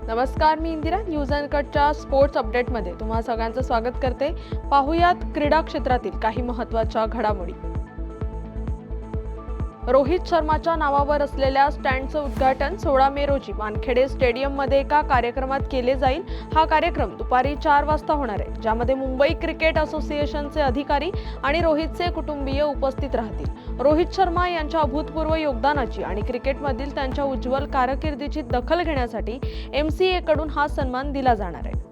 नमस्कार, मी Indira. News अनकटच्या sports अपडेटमध्ये तुम्हा सगळ्यांचं स्वागत करते. पाहुयात क्रीडा क्षेत्रातील काही महत्त्वाच्या घडामोडी. रोहित शर्माच्या नावावर असलेल्या स्टँडचं उद्घाटन 16 मे रोजी वानखेडे स्टेडियममध्ये एका कार्यक्रमात केले जाईल. हा कार्यक्रम दुपारी 4 वाजता होणार आहे, ज्यामध्ये मुंबई क्रिकेट असोसिएशनचे अधिकारी आणि रोहितचे कुटुंबीय उपस्थित राहतील. रोहित शर्मा यांच्या अभूतपूर्व योगदानाची आणि क्रिकेटमधील त्यांच्या उज्ज्वल कारकिर्दीची दखल घेण्यासाठी MCA कडून हा सन्मान दिला जाणार आहे.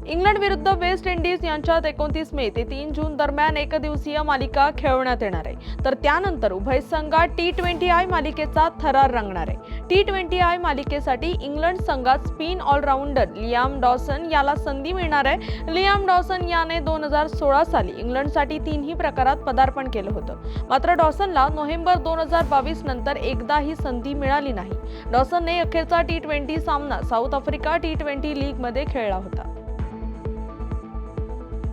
इंग्लंड विरुद्ध वेस्ट इंडिज यांच्यात 29 मे ते 3 जून दरम्यान एकदिवसीय मालिका खेळवण्यात येणार आहे. तर त्यानंतर उभय संघात T20I मालिकेचा थरार रंगणार आहे. T20I मालिकेसाठी इंग्लंड संघात स्पिन ऑलराऊंडर लियाम डॉसन याला संधी मिळणार आहे. लियाम डॉसन याने 2016 साली इंग्लंडसाठी 3ही प्रकारात पदार्पण केलं होतं. मात्र डॉसनला नोव्हेंबर 2022 नंतर एकदाही संधी मिळाली नाही. डॉसनने अखेरचा T20 सामना साऊथ आफ्रिका T20 लीगमध्ये खेळला होता.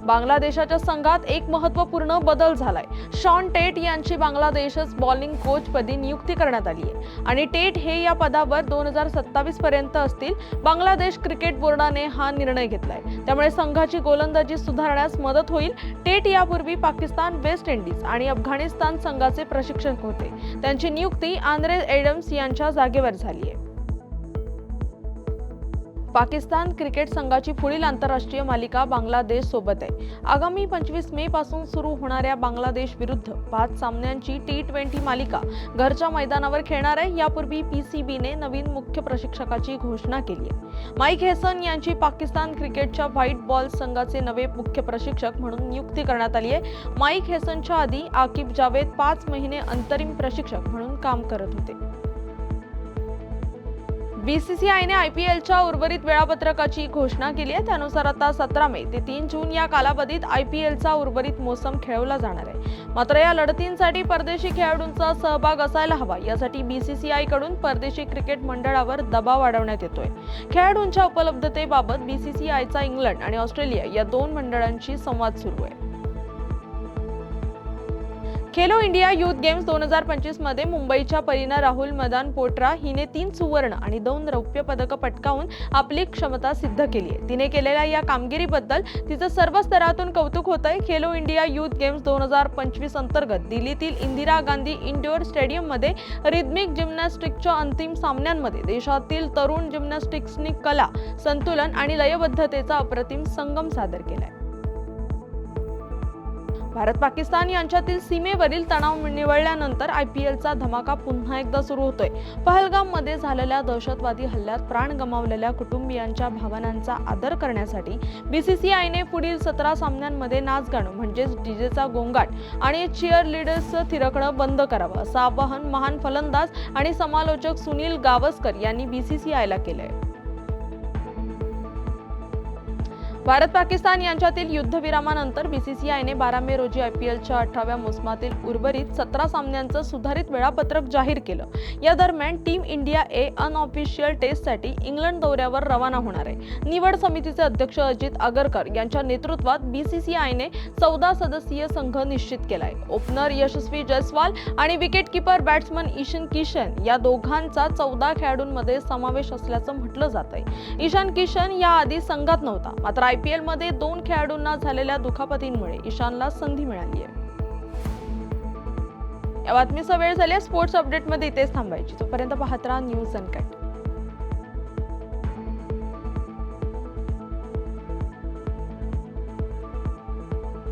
बांगलादेशाच्या संघात एक महत्त्वपूर्ण बदल झालाय. शॉन टेट यांची बांगलादेशच बॉलिंग कोचपदी नियुक्ती करण्यात आली आहे आणि टेट हे या पदावर 2027 पर्यंत असतील. बांगलादेश क्रिकेट बोर्डाने हा निर्णय घेतलाय, त्यामुळे संघाची गोलंदाजी सुधारण्यास मदत होईल. टेट यापूर्वी पाकिस्तान, वेस्ट इंडिज आणि अफगाणिस्तान संघाचे प्रशिक्षक होते. त्यांची नियुक्ती आंद्रे एडम्स यांच्या जागेवर झाली आहे. पाकिस्तान क्रिकेट संघाची पुढील आंतरराष्ट्रीय मालिका बांगलादेश सोबत आहे. आगामी 25 मे पासून सुरू होणाऱ्या बांगलादेश विरुद्ध 5 सामन्यांची T20 मालिका घरच्या मैदानावर खेळणार आहे. यापूर्वी PCBने नवीन मुख्य प्रशिक्षकाची घोषणा केली आहे. माईक हेसन यांची पाकिस्तान क्रिकेटच्या व्हाईट बॉल संघाचे नवे मुख्य प्रशिक्षक म्हणून नियुक्ती करण्यात आली आहे. माईक हेसनच्या आधी आकिब जावेद 5 महिने अंतरिम प्रशिक्षक म्हणून काम करत होते. BCCIने IPLच्या उर्वरित वेळापत्रकाची घोषणा केली आहे. त्यानुसार आता 17 मे ते 3 जून या कालावधीत IPLचा उर्वरित मोसम खेळवला जाणार आहे. मात्र या लढतींसाठी परदेशी खेळाडूंचा सहभाग असायला हवा, यासाठी BCCI कडून परदेशी क्रिकेट मंडळावर दबाव वाढवण्यात येतोय. खेळाडूंच्या उपलब्धतेबाबत BCCIचा इंग्लंड आणि ऑस्ट्रेलिया या 2 मंडळांशी संवाद सुरू आहे. खेलो इंडिया यूथ गेम्स 2025 मध्ये मुंबईच्या परीना राहुल मदान पोट्रा हिने 3 सुवर्ण आणि 2 रौप्य पदकं पटकावून आपली क्षमता सिद्ध केली आहे. तिने केलेल्या या कामगिरीबद्दल तिचं सर्व स्तरातून कौतुक होतंय. खेलो इंडिया यूथ गेम्स 2025 अंतर्गत दिल्लीतील इंदिरा गांधी इंडोर स्टेडियममध्ये रिदमिक जिम्नॅस्टिक्सच्या अंतिम सामन्यांमध्ये देशातील तरुण जिम्नॅस्टिक्सनी कला, संतुलन आणि लयबद्धतेचा अप्रतिम संगम सादर केलाय. भारत-पाकिस्तान यांच्यातील सीमेवरील तणाव निवळल्यानंतर IPLचा धमाका पुन्हा एकदा सुरू होतोय. पहलगाममध्ये झालेल्या दहशतवादी हल्ल्यात प्राण गमावलेल्या कुटुंबियांच्या भावनांचा आदर करण्यासाठी BCCIने पुढील 17 सामन्यांमध्ये नाचगाणं म्हणजेच डीजेचा गोंगाट आणि चिअरलीडर्सचं थिरकणं बंद करावं, असं आवाहन महान फलंदाज आणि समालोचक सुनील गावस्कर यांनी BCCIला केलंय. भारत-पाकिस्तान यांच्यातील युद्धविरामानंतर BCCIने 12 मे रोजी IPLच्या 18व्या मोसमातील उर्वरित 17 सामन्यांचं सुधारित वेळापत्रक जाहीर केलं. या दरम्यान टीम इंडिया अनऑफिशियल टेस्टसाठी इंग्लंड दौऱ्यावर रवाना होणार आहे. निवड समितीचे अध्यक्ष अजित आगरकर यांच्या नेतृत्वात BCCIने 14 सदस्यीय संघ निश्चित केलाय. ओपनर यशस्वी जयस्वाल आणि विकेटकीपर बॅट्समन ईशान किशन या दोघांचा 14 खेळाडूंमध्ये समावेश असल्याचं म्हटलं जातंय. ईशान किशन याआधी संघात नव्हता, मात्र IPL मध्ये 2 खेळाडूंना झालेल्या दुखापतींमुळे ईशानला संधी मिळाली आहे. या बातमीचा वेळ झाली. स्पोर्ट्स अपडेटमध्ये इथेच थांबायची. तोपर्यंत पाहत राहा न्यूज अनकट.